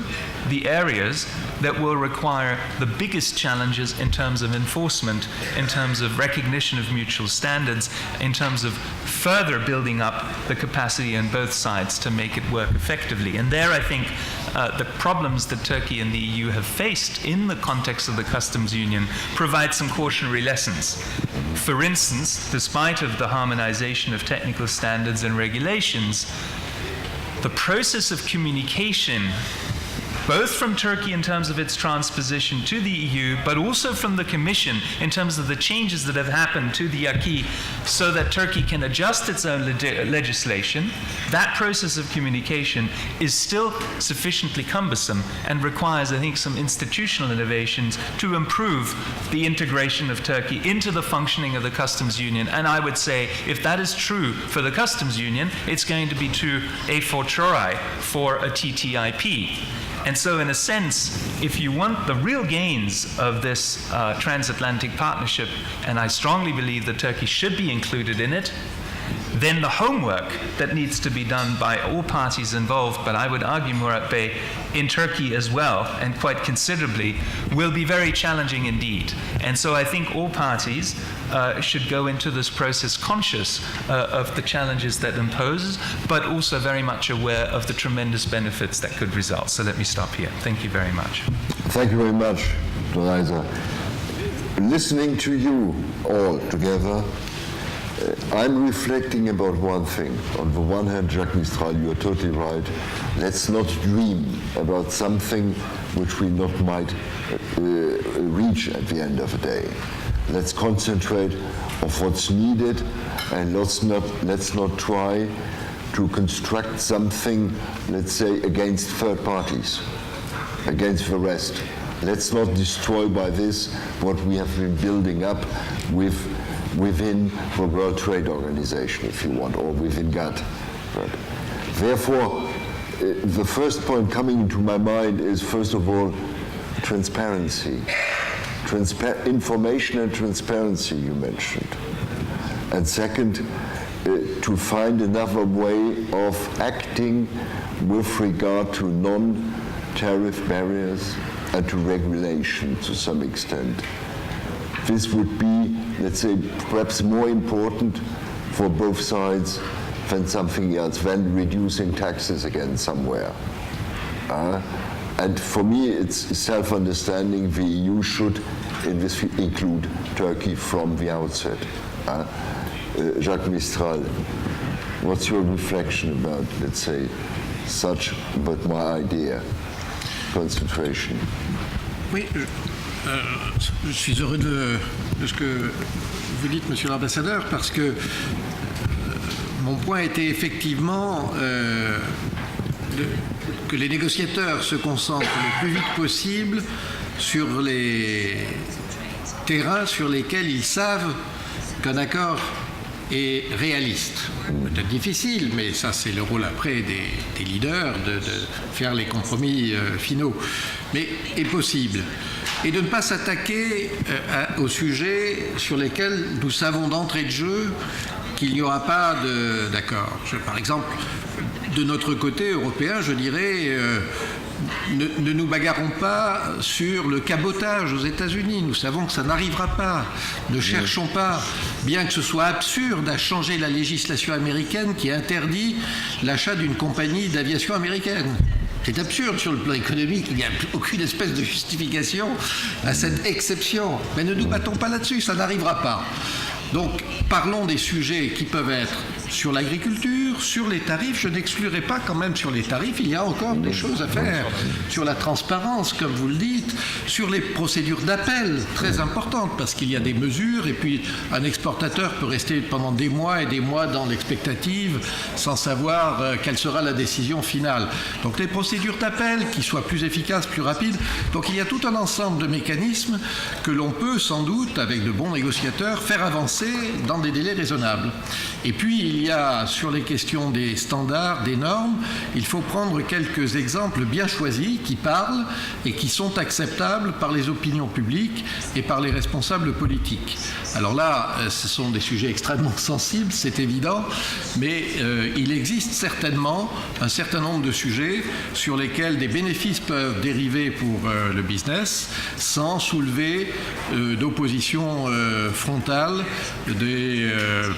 the areas that will require the biggest challenges in terms of enforcement, in terms of recognition of mutual standards, in terms of further building up the capacity on both sides to make it work effectively. And there, I think, the problems that Turkey and the EU have faced in the context of the customs union provide some cautionary lessons. For instance, despite of the harmonization of technical standards and regulations, the process of communication, both from Turkey in terms of its transposition to the EU, but also from the Commission in terms of the changes that have happened to the acquis so that Turkey can adjust its own legislation, that process of communication is still sufficiently cumbersome and requires, I think, some institutional innovations to improve the integration of Turkey into the functioning of the customs union. And I would say, if that is true for the customs union, it's going to be true a fortiori for a TTIP. And so, in a sense, if you want the real gains of this transatlantic partnership, and I strongly believe that Turkey should be included in it, then the homework that needs to be done by all parties involved, but I would argue, Murat Bey, in Turkey as well, and quite considerably, will be very challenging indeed. And so I think all parties should go into this process conscious of the challenges that imposes, but also very much aware of the tremendous benefits that could result. So let me stop here. Thank you very much. Thank you very much, Eliza. Listening to you all together, I'm reflecting about one thing. On the one hand, Jacques Mistral, you are totally right. Let's not dream about something which we not might reach at the end of the day. Let's concentrate on what's needed, and let's not try to construct something, let's say, against third parties, against the rest. Let's not destroy by this what we have been building up within the World Trade Organization, if you want, or within GATT. Right? Therefore, the first point coming into my mind is, first of all, transparency. Information and transparency, you mentioned. And second, to find another way of acting with regard to non-tariff barriers and to regulation to some extent. This would be, let's say, perhaps more important for both sides than something else, than reducing taxes again somewhere. And for me, it's self-understanding. The EU should, in this, include Turkey from the outset. Jacques Mistral, what's your reflection about, let's say, such, but my idea, concentration? Oui, je suis heureux de ce que vous dites, Monsieur l'Ambassadeur, parce que mon point était effectivement que les négociateurs se concentrent le plus vite possible sur les terrains sur lesquels ils savent qu'un accord est réaliste. Peut-être difficile, mais ça c'est le rôle après des leaders de faire les compromis finaux, mais est possible. Et de ne pas s'attaquer aux sujets sur lesquels nous savons d'entrée de jeu qu'il n'y aura pas d'accord. Par exemple, de notre côté européen, je dirais, ne nous bagarrons pas sur le cabotage aux États-Unis. Nous savons que ça n'arrivera pas. Ne cherchons pas, bien que ce soit absurde, à changer la législation américaine qui interdit l'achat d'une compagnie d'aviation américaine. C'est absurde sur le plan économique, il n'y a aucune espèce de justification à cette exception. Mais ne nous battons pas là-dessus, ça n'arrivera pas. Donc, parlons des sujets qui peuvent être sur l'agriculture, sur les tarifs. Je n'exclurai pas quand même sur les tarifs, il y a encore des choses à faire. Sur la transparence, comme vous le dites, sur les procédures d'appel, très importantes, parce qu'il y a des mesures, et puis un exportateur peut rester pendant des mois et des mois dans l'expectative, sans savoir quelle sera la décision finale. Donc les procédures d'appel qui soient plus efficaces, plus rapides. Donc il y a tout un ensemble de mécanismes que l'on peut sans doute, avec de bons négociateurs, faire avancer dans des délais raisonnables. Et puis il y a sur les questions des standards, des normes, il faut prendre quelques exemples bien choisis qui parlent et qui sont acceptés acceptable par les opinions publiques et par les responsables politiques. Alors là, ce sont des sujets extrêmement sensibles, c'est évident, mais il existe certainement un certain nombre de sujets sur lesquels des bénéfices peuvent dériver pour le business sans soulever d'opposition frontale des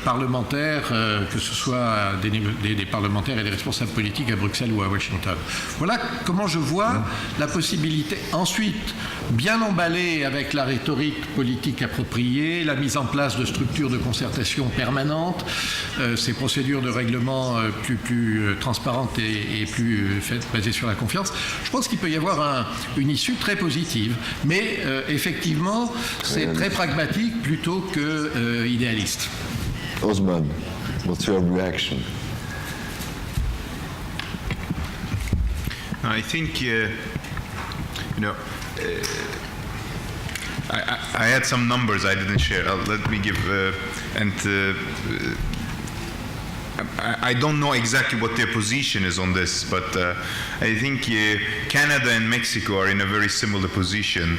parlementaires, que ce soit des parlementaires et des responsables politiques à Bruxelles ou à Washington. Voilà comment je vois la possibilité. Ensuite, bien emballé avec la rhétorique politique appropriée, la mise en place de structures de concertation permanentes, ces procédures de règlement plus transparentes et plus basées sur la confiance, je pense qu'il peut y avoir une issue très positive. Mais effectivement, c'est très pragmatique plutôt que idéaliste. Osman, what's your reaction? I think, I had some numbers I didn't share. Let me give, I don't know exactly what their position is on this, but I think Canada and Mexico are in a very similar position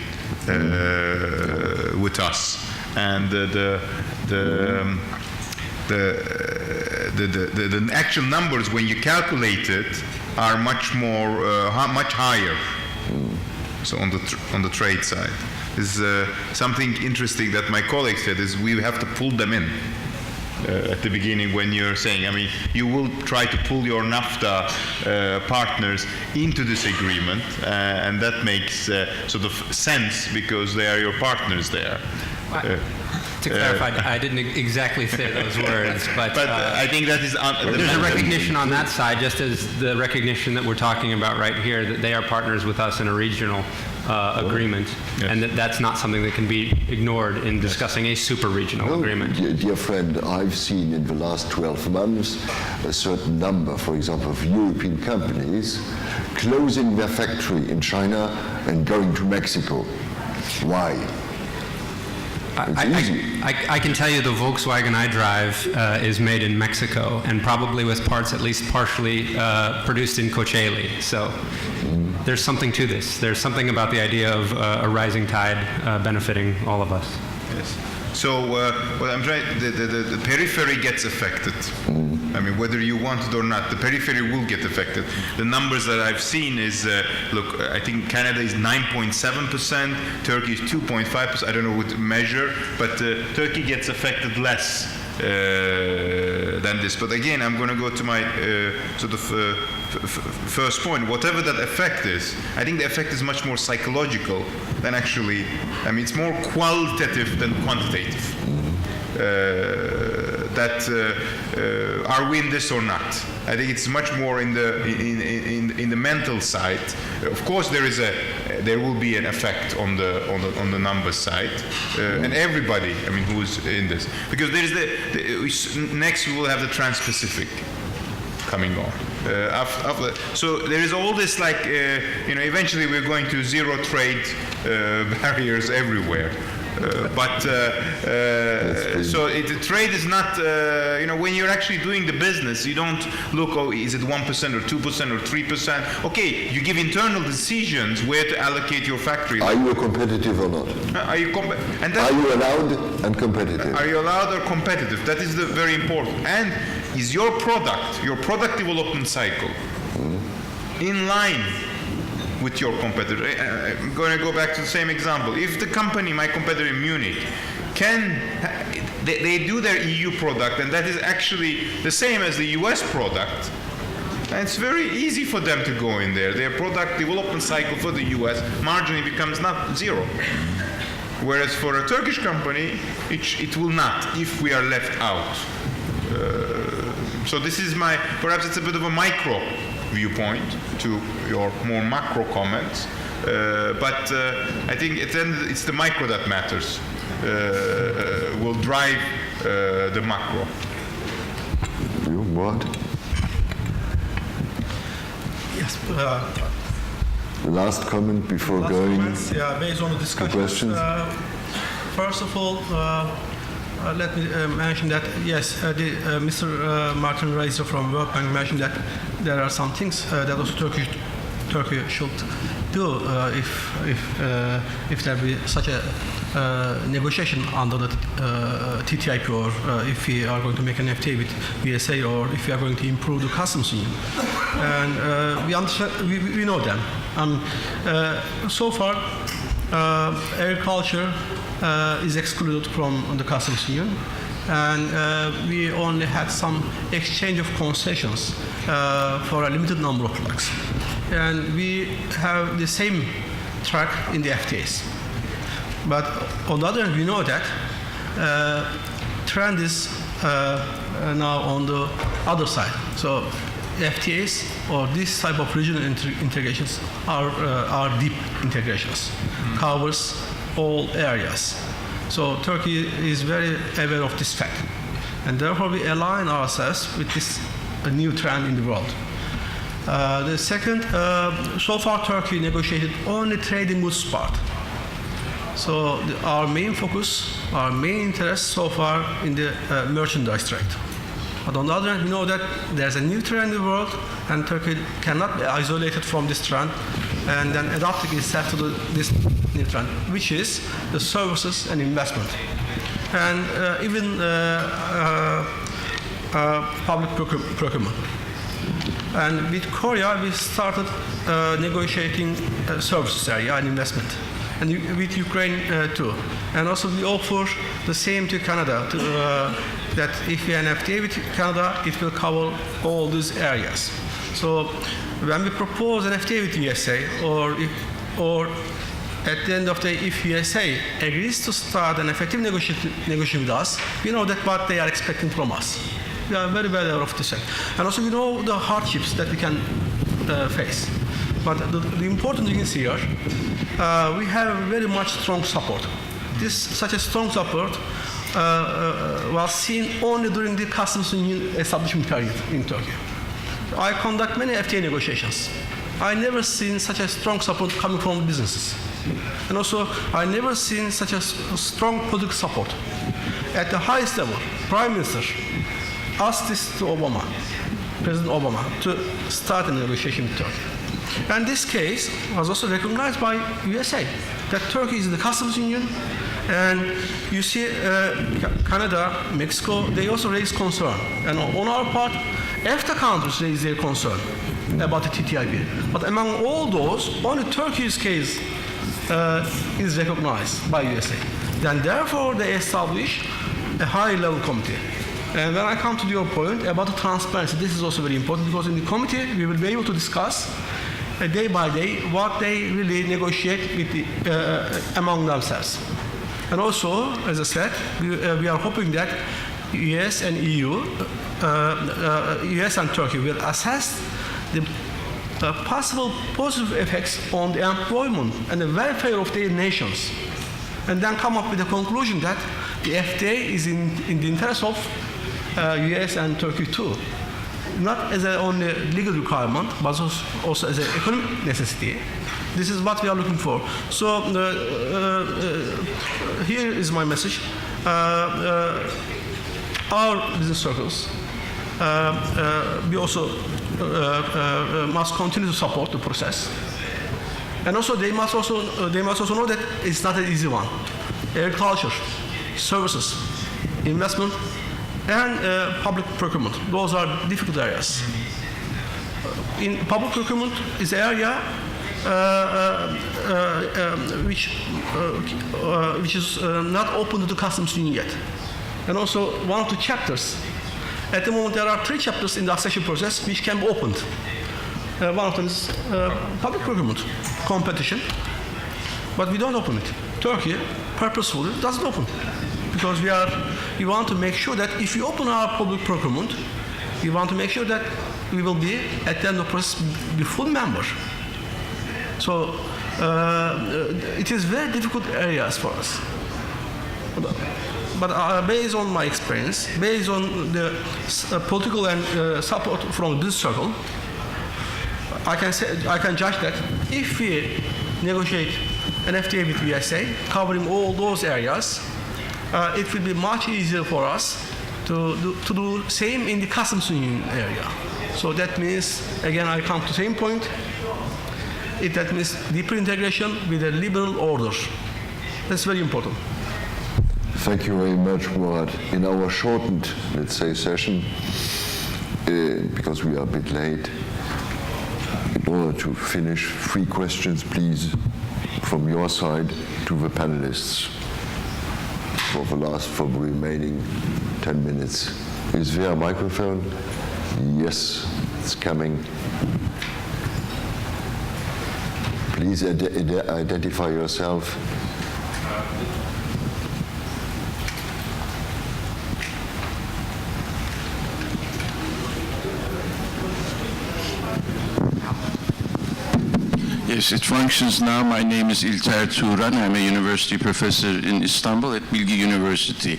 with us, and the actual numbers, when you calculate it, are much higher. So on the trade side, is something interesting that my colleague said is we have to pull them in. At the beginning, when you're saying, I mean, you will try to pull your NAFTA partners into this agreement, and that makes sort of sense because they are your partners there. To clarify, I didn't exactly say those words, but I think that is there's a recognition on that side, just as the recognition that we're talking about right here, that they are partners with us in a regional agreement, yes. and that's not something that can be ignored in discussing a super-regional agreement. Dear friend, I've seen in the last 12 months a certain number, for example, of European companies closing their factory in China and going to Mexico. Why? I can tell you the Volkswagen I drive is made in Mexico and probably with parts at least partially produced in Coachella. So there's something to this. There's something about the idea of a rising tide benefiting all of us. Yes. So what I'm trying, the periphery gets affected. I mean, whether you want it or not, the periphery will get affected. The numbers that I've seen is, look, I think Canada is 9.7%, Turkey is 2.5%, I don't know what to measure, but Turkey gets affected less than this. But again, I'm going to go to my first point. Whatever that effect is, I think the effect is much more psychological than actually, I mean, it's more qualitative than quantitative. Are we in this or not? I think it's much more in the mental side. Of course, there will be an effect on the numbers side, and everybody, I mean, who's in this, because there is next we will have the Trans-Pacific coming on. So there is all this like, eventually we're going to zero trade barriers everywhere. The trade is not, when you're actually doing the business, you don't look, oh, is it 1% or 2% or 3%? Okay, you give internal decisions where to allocate your factory. Are you competitive or not? Are you allowed and competitive? Are you allowed or competitive? That is very important. And is your product development cycle in line with your competitor? I'm going to go back to the same example. If the company, my competitor in Munich, they do their EU product, and that is actually the same as the US product, and it's very easy for them to go in there. Their product development cycle for the US marginally becomes not zero. Whereas for a Turkish company, it will not, if we are left out. So this is perhaps it's a bit of a micro viewpoint to your more macro comments, but I think at the end it's the micro that matters, will drive the macro. You what? Yes. Last comment before going. Comments, based on the discussion. Questions? First of all, let me mention that yes, Mr. Martin Reiser from World Bank mentioned that there are some things that also Turkey should do if there be such a negotiation under the TTIP, or if we are going to make an FTA with USA, or if we are going to improve the customs union. And we understand, we know them. So far, agriculture is excluded from the customs union, and we only had some exchange of concessions for a limited number of products. And we have the same track in the FTAs. But on the other hand, we know that trend is now on the other side. So FTAs, or this type of regional integrations, are deep integrations, covers all areas. So Turkey is very aware of this fact, and therefore we align ourselves with this new trend in the world. The second, so far Turkey negotiated only trading goods part. So our main focus, our main interest so far in the merchandise trade. But on the other hand, we know that there's a new trend in the world, and Turkey cannot be isolated from this trend and then adapting itself to this new trend, which is the services and investment. And even public procurement. And with Korea, we started negotiating services area and investment. And with Ukraine too. And also we offer the same to Canada, that if we have an FTA with Canada, it will cover all these areas. So when we propose an FTA with USA, or at the end of the day, if USA agrees to start an effective negotiation with us, we know that what they are expecting from us. We are very well aware of this. And also we know the hardships that we can face. But the important thing is here, we have very much strong support. Such a strong support was seen only during the customs union establishment period in Turkey. I conduct many FTA negotiations. I never seen such a strong support coming from businesses. And also, I never seen such a strong political support. At the highest level, Prime Minister asked this to Obama, President Obama, to start a negotiation with Turkey. And this case was also recognized by USA, that Turkey is in the customs union, and you see Canada, Mexico, they also raised concern. And on our part, EFTA countries raised their concern about the TTIP. But among all those, only Turkey's case is recognized by USA. Then therefore, they establish a high-level committee. And when I come to your point about the transparency, this is also very important, because in the committee, we will be able to discuss day by day what they really negotiate with among themselves. And also, as I said, we are hoping that US and EU, US and Turkey will assess the possible positive effects on the employment and the welfare of their nations, and then come up with a conclusion that the FTA is in the interest of US and Turkey too. Not as an only legal requirement, but also as an economic necessity. This is what we are looking for. So here is my message. Our business circles, we also must continue to support the process. And also they must also know that it's not an easy one. Agriculture, services, investment, and public procurement. Those are difficult areas. In public procurement is an area which is not open to the customs union yet. And also one of the chapters, at the moment there are 3 chapters in the accession process which can be opened. One of them is public procurement, competition, but we don't open it. Turkey purposefully doesn't open, because we want to make sure that if we open our public procurement, we want to make sure that we will be, at the end of the process, be full member. So it is very difficult areas for us. But based on my experience, based on the political and support from this circle, I can judge that if we negotiate an FTA with USA covering all those areas, it will be much easier for us to do same in the customs union area. So that means, again, I come to the same point. that means deeper integration with a liberal order. That's very important. Thank you very much, Murat. In our shortened, let's say, session, because we are a bit late, in order to finish, 3 questions, please, from your side to the panelists for the remaining 10 minutes. Is there a microphone? Yes, it's coming. Please identify yourself. Yes, it functions now. My name is İlter Turan. I'm a university professor in Istanbul at Bilgi University.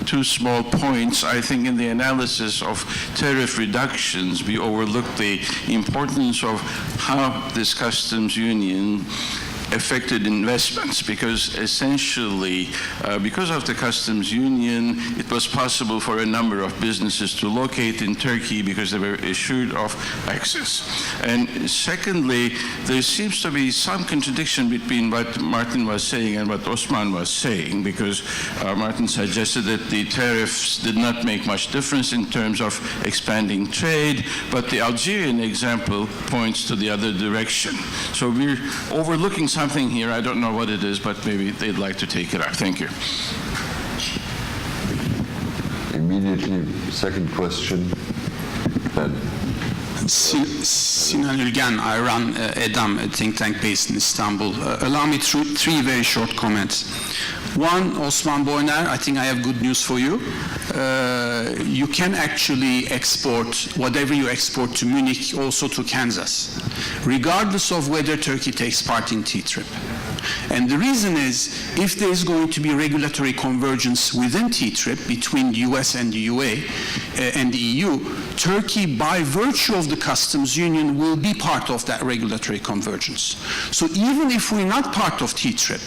2 small points. I think in the analysis of tariff reductions, we overlook the importance of how this customs union affected investments, because essentially, because of the customs union, it was possible for a number of businesses to locate in Turkey because they were assured of access. And secondly, there seems to be some contradiction between what Martin was saying and what Osman was saying, because Martin suggested that the tariffs did not make much difference in terms of expanding trade, but the Algerian example points to the other direction. So we're overlooking something here. I don't know what it is, but maybe they'd like to take it up. Thank you. Immediately, second question. Ben. Sinan Ülgen, I run EDAM, a think tank based in Istanbul. Allow me 3 very short comments. One, Osman Boyner, I think I have good news for you. You can actually export whatever you export to Munich also to Kansas, regardless of whether Turkey takes part in TTIP. And the reason is, if there is going to be regulatory convergence within TTIP between the US and the UA and the EU, Turkey, by virtue of the customs union, will be part of that regulatory convergence. So even if we're not part of TTIP,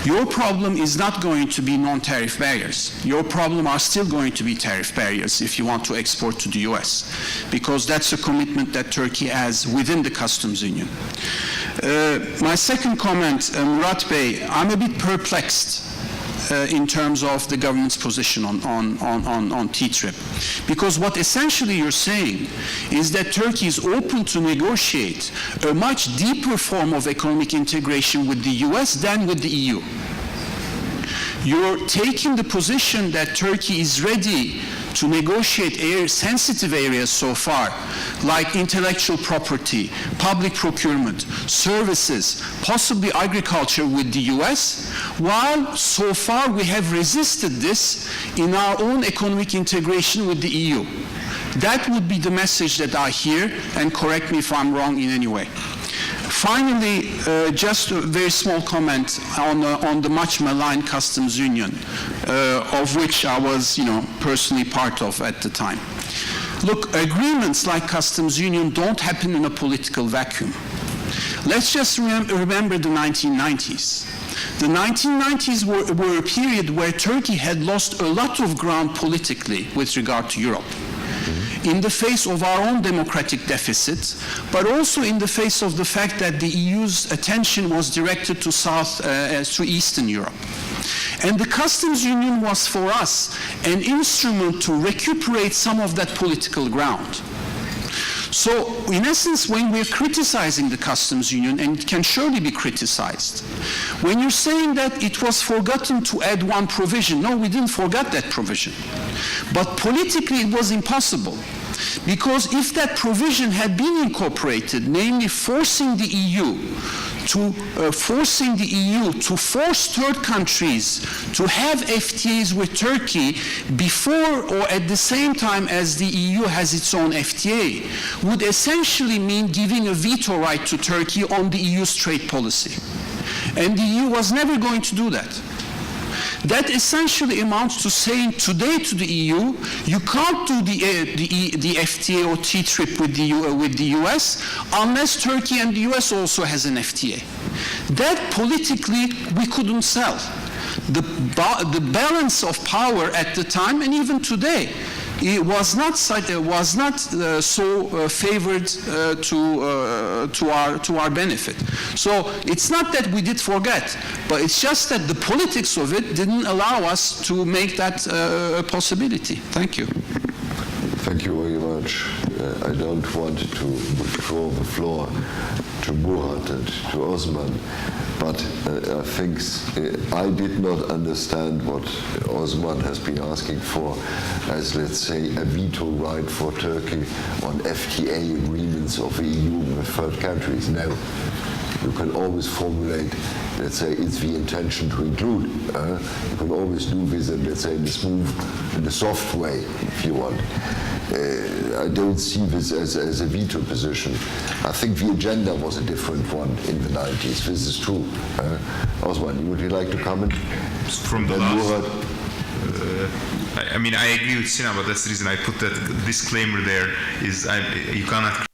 your problem is not going to be non-tariff barriers. Your problem are still going to be tariff barriers if you want to export to the US, because that's a commitment that Turkey has within the customs union. My second comment, Murat Bey, I'm a bit perplexed in terms of the government's position on TTIP. Because what essentially you're saying is that Turkey is open to negotiate a much deeper form of economic integration with the US than with the EU. You're taking the position that Turkey is ready to negotiate sensitive areas so far, like intellectual property, public procurement, services, possibly agriculture with the US, while so far we have resisted this in our own economic integration with the EU. That would be the message that I hear, and correct me if I'm wrong in any way. Finally, just a very small comment on the much maligned customs union, of which I was, personally part of at the time. Look, agreements like customs union don't happen in a political vacuum. Let's just remember the 1990s. The 1990s were a period where Turkey had lost a lot of ground politically with regard to Europe, in the face of our own democratic deficits, but also in the face of the fact that the EU's attention was directed to Eastern Europe. And the customs union was for us an instrument to recuperate some of that political ground. So, in essence, when we're criticizing the customs union, and it can surely be criticized, when you're saying that it was forgotten to add one provision, no, we didn't forget that provision. But politically it was impossible. Because if that provision had been incorporated, namely forcing the EU to force third countries to have FTAs with Turkey before or at the same time as the EU has its own FTA, would essentially mean giving a veto right to Turkey on the EU's trade policy. And the EU was never going to do that. That essentially amounts to saying today to the EU, you can't do the FTA or TTIP with the US unless Turkey and the US also has an FTA. That politically we couldn't sell. The balance of power at the time, and even today, it was not so favored to our benefit. So it's not that we did forget, but it's just that the politics of it didn't allow us to make that a possibility. Thank you. Thank you very much. I don't want to withdraw the floor to Murat and to Osman, but I think I did not understand what Osman has been asking for as, let's say, a veto right for Turkey on FTA agreements of the EU with third countries. No. You can always formulate, let's say, it's the intention to include. You can always do this in, let's say, in the soft way, if you want. I don't see this as a veto position. I think the agenda was a different one in the 90s. This is true. Osman, would you like to comment? From the last, I mean, I agree with Sinan, but that's the reason I put that disclaimer there. Is you cannot